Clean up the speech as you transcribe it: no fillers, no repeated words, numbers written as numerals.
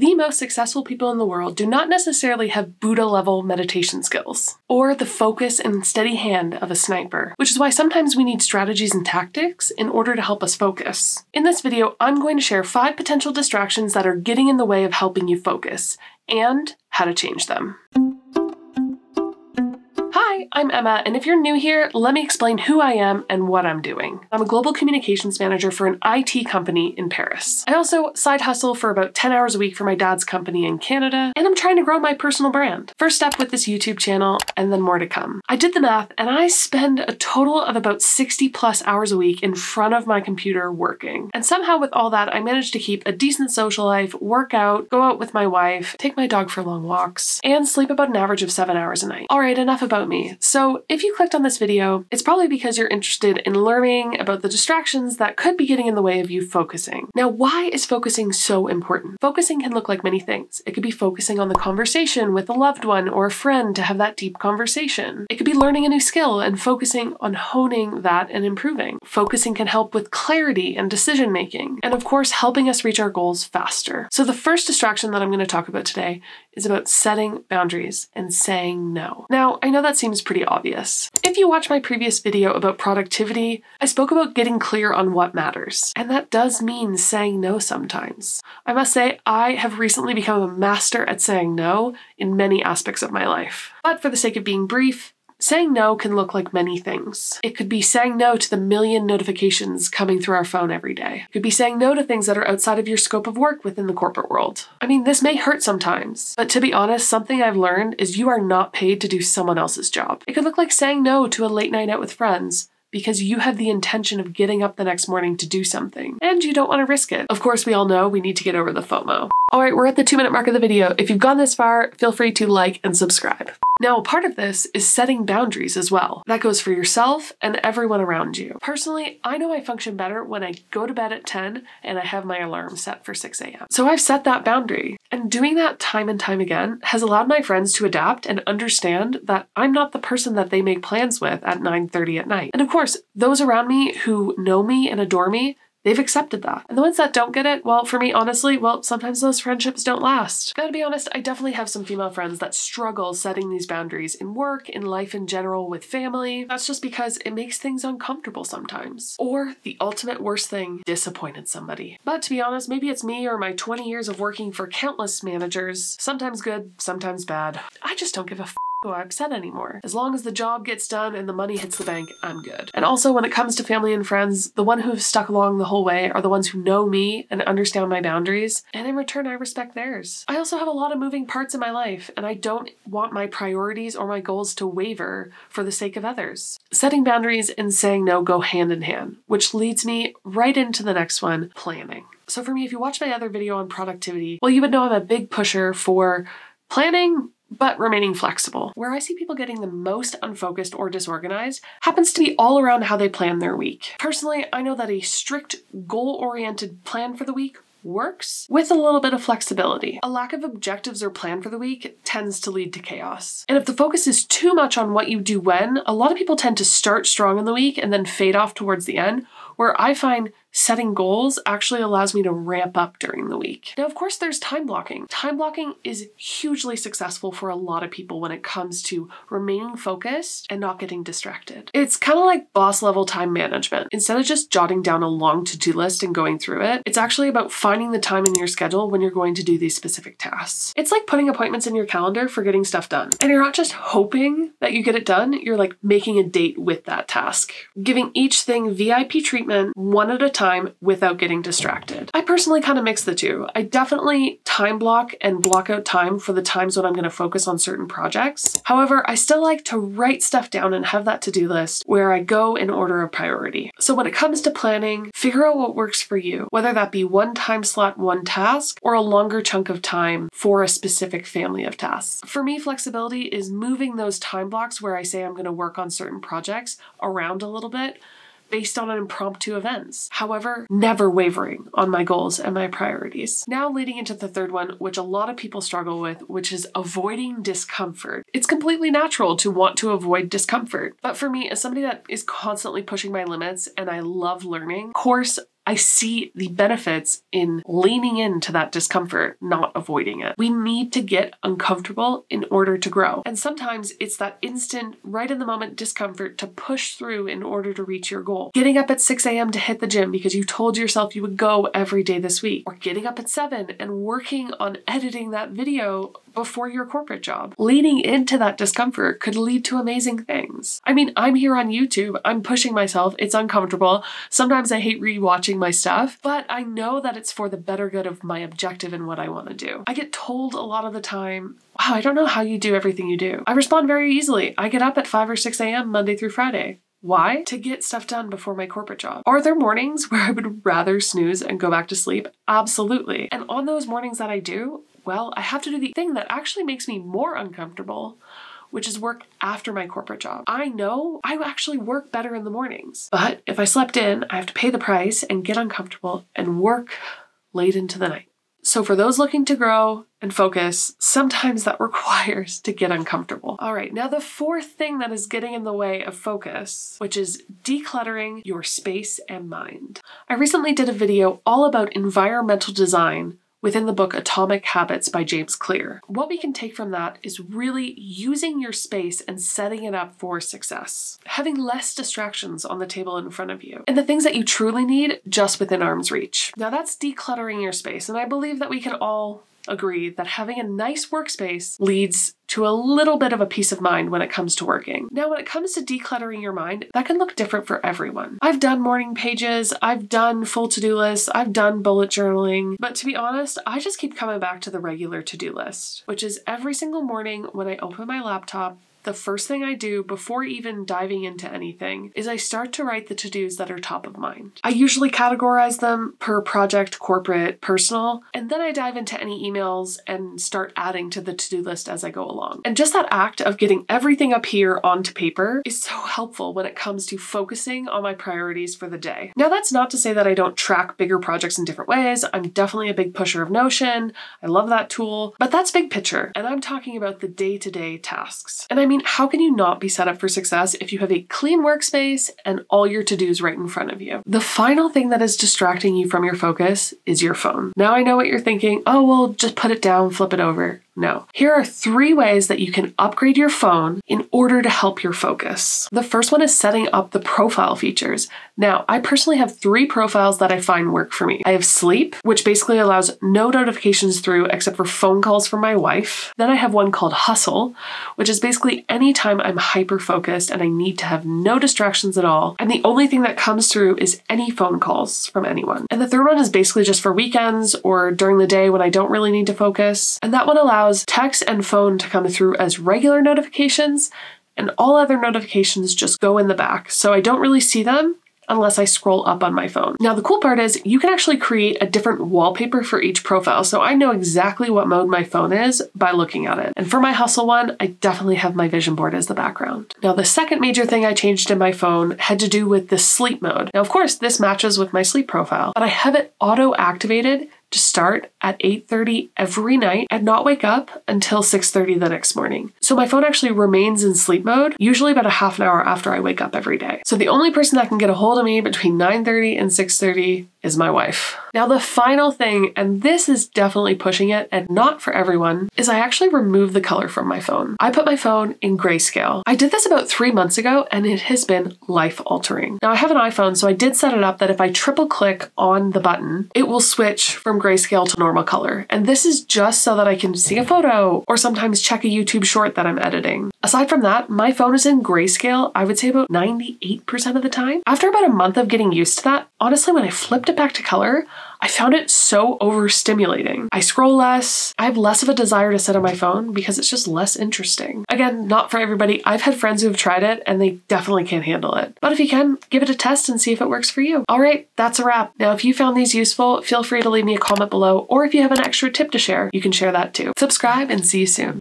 the most successful people in the world do not necessarily have Buddha-level meditation skills, or the focus and steady hand of a sniper, which is why sometimes we need strategies and tactics in order to help us focus. In this video, I'm going to share 5 potential distractions that are getting in the way of helping you focus, and how to change them. Hi, I'm Emma, and if you're new here, let me explain who I am and what I'm doing. I'm a global communications manager for an IT company in Paris. I also side hustle for about 10 hours a week for my dad's company in Canada, and I'm trying to grow my personal brand. First step with this YouTube channel, and then more to come. I did the math, and I spend a total of about 60 plus hours a week in front of my computer working. And somehow with all that, I managed to keep a decent social life, work out, go out with my wife, take my dog for long walks, and sleep about an average of 7 hours a night. All right, enough about me. So if you clicked on this video, it's probably because you're interested in learning about the distractions that could be getting in the way of you focusing. Now, why is focusing so important? Focusing can look like many things. It could be focusing on the conversation with a loved one or a friend to have that deep conversation. It could be learning a new skill and focusing on honing that and improving. Focusing can help with clarity and decision making, and of course, helping us reach our goals faster. So the first distraction that I'm going to talk about today is about setting boundaries and saying no. Now, I know that seems pretty obvious. If you watch my previous video about productivity, I spoke about getting clear on what matters, and that does mean saying no sometimes. I must say, I have recently become a master at saying no in many aspects of my life. But for the sake of being brief, saying no can look like many things. It could be saying no to the million notifications coming through our phone every day. It could be saying no to things that are outside of your scope of work within the corporate world. I mean, this may hurt sometimes, but to be honest, something I've learned is you are not paid to do someone else's job. It could look like saying no to a late night out with friends, because you have the intention of getting up the next morning to do something, and you don't want to risk it. Of course, we all know we need to get over the FOMO. All right, we're at the 2-minute mark of the video. If you've gone this far, feel free to like and subscribe. Now, part of this is setting boundaries as well. That goes for yourself and everyone around you. Personally, I know I function better when I go to bed at 10 and I have my alarm set for 6 a.m. So I've set that boundary. And doing that time and time again has allowed my friends to adapt and understand that I'm not the person that they make plans with at 9:30 at night. And of course, those around me who know me and adore me, they've accepted that. And the ones that don't get it, well, for me, honestly, well, sometimes those friendships don't last. Gotta be honest, I definitely have some female friends that struggle setting these boundaries in work, in life in general, with family. That's just because it makes things uncomfortable sometimes. Or the ultimate worst thing, disappointed somebody. But to be honest, maybe it's me or my 20 years of working for countless managers, sometimes good, sometimes bad. I just don't give a who I'm upset anymore. As long as the job gets done and the money hits the bank, I'm good. And also when it comes to family and friends, the one who've stuck along the whole way are the ones who know me and understand my boundaries, and in return I respect theirs. I also have a lot of moving parts in my life, and I don't want my priorities or my goals to waver for the sake of others. Setting boundaries and saying no go hand in hand, which leads me right into the next one, planning. So for me, if you watch my other video on productivity, well, you would know I'm a big pusher for planning, but remaining flexible. Where I see people getting the most unfocused or disorganized happens to be all around how they plan their week. Personally, I know that a strict goal-oriented plan for the week works with a little bit of flexibility. A lack of objectives or plan for the week tends to lead to chaos. And if the focus is too much on what you do when, a lot of people tend to start strong in the week and then fade off towards the end, where I find setting goals actually allows me to ramp up during the week. Now, of course, there's time blocking. Time blocking is hugely successful for a lot of people when it comes to remaining focused and not getting distracted. It's kind of like boss level time management. Instead of just jotting down a long to-do list and going through it, it's actually about finding the time in your schedule when you're going to do these specific tasks. It's like putting appointments in your calendar for getting stuff done. And you're not just hoping that you get it done, you're like making a date with that task. Giving each thing VIP treatment one at a time without getting distracted. I personally kind of mix the two. I definitely time block and block out time for the times when I'm going to focus on certain projects. However, I still like to write stuff down and have that to-do list where I go in order of priority. So when it comes to planning, figure out what works for you, whether that be one time slot, one task, or a longer chunk of time for a specific family of tasks. For me, flexibility is moving those time blocks where I say I'm going to work on certain projects around a little bit, based on impromptu events. However, never wavering on my goals and my priorities. Now leading into the third one, which a lot of people struggle with, which is avoiding discomfort. It's completely natural to want to avoid discomfort. But for me, as somebody that is constantly pushing my limits and I love learning, of course, I see the benefits in leaning into that discomfort, not avoiding it. We need to get uncomfortable in order to grow. And sometimes it's that instant, right in the moment discomfort to push through in order to reach your goal. Getting up at 6 a.m. to hit the gym because you told yourself you would go every day this week, or getting up at 7 and working on editing that video before your corporate job. Leaning into that discomfort could lead to amazing things. I mean, I'm here on YouTube, I'm pushing myself, it's uncomfortable. Sometimes I hate rewatching my stuff, but I know that it's for the better good of my objective and what I want to do. I get told a lot of the time, wow, I don't know how you do everything you do. I respond very easily. I get up at 5 or 6 a.m. Monday through Friday. Why? To get stuff done before my corporate job. Are there mornings where I would rather snooze and go back to sleep? Absolutely. And on those mornings that I do, well, I have to do the thing that actually makes me more uncomfortable, which is work after my corporate job. I know I actually work better in the mornings, but if I slept in, I have to pay the price and get uncomfortable and work late into the night. So for those looking to grow and focus, sometimes that requires to get uncomfortable. All right, now the fourth thing that is getting in the way of focus, which is decluttering your space and mind. I recently did a video all about environmental design within the book Atomic Habits by James Clear. What we can take from that is really using your space and setting it up for success. Having less distractions on the table in front of you, and the things that you truly need just within arm's reach. Now that's decluttering your space, and I believe that we can all agree that having a nice workspace leads to a little bit of a peace of mind when it comes to working. Now, when it comes to decluttering your mind, that can look different for everyone. I've done morning pages, I've done full to-do lists, I've done bullet journaling, but to be honest, I just keep coming back to the regular to-do list, which is every single morning when I open my laptop, the first thing I do before even diving into anything is I start to write the to-dos that are top of mind. I usually categorize them per project, corporate, personal, and then I dive into any emails and start adding to the to-do list as I go along. And just that act of getting everything up here onto paper is so helpful when it comes to focusing on my priorities for the day. Now, that's not to say that I don't track bigger projects in different ways. I'm definitely a big pusher of Notion. I love that tool, but that's big picture. And I'm talking about the day-to-day tasks. And I mean, how can you not be set up for success if you have a clean workspace and all your to-dos right in front of you? The final thing that is distracting you from your focus is your phone. Now I know what you're thinking, oh, well, just put it down, flip it over. No. Here are 3 ways that you can upgrade your phone in order to help your focus. The first one is setting up the profile features. Now, I personally have 3 profiles that I find work for me. I have sleep, which basically allows no notifications through except for phone calls from my wife. Then I have one called hustle, which is basically anytime I'm hyper-focused and I need to have no distractions at all. And the only thing that comes through is any phone calls from anyone. And the third one is basically just for weekends or during the day when I don't really need to focus. And that one allows text and phone to come through as regular notifications, and all other notifications just go in the back. So I don't really see them unless I scroll up on my phone. Now, the cool part is you can actually create a different wallpaper for each profile. So I know exactly what mode my phone is by looking at it. And for my hustle one, I definitely have my vision board as the background. Now, the second major thing I changed in my phone had to do with the sleep mode. Now, of course, this matches with my sleep profile, but I have it auto-activated to start at 8:30 every night and not wake up until 6:30 the next morning. So my phone actually remains in sleep mode, usually about a half an hour after I wake up every day. So the only person that can get a hold of me between 9:30 and 6:30 is my wife. Now the final thing, and this is definitely pushing it and not for everyone, is I actually remove the color from my phone. I put my phone in grayscale. I did this about 3 months ago and it has been life altering. Now I have an iPhone, so I did set it up that if I triple click on the button, it will switch from grayscale to normal color. And this is just so that I can see a photo or sometimes check a YouTube short that I'm editing. Aside from that, my phone is in grayscale, I would say about 98% of the time. After about a month of getting used to that, honestly, when I flipped it back to color, I found it so overstimulating. I scroll less, I have less of a desire to sit on my phone because it's just less interesting. Again, not for everybody. I've had friends who have tried it and they definitely can't handle it. But if you can, give it a test and see if it works for you. All right, that's a wrap. Now, if you found these useful, feel free to leave me a comment below, or if you have an extra tip to share, you can share that too. Subscribe and see you soon.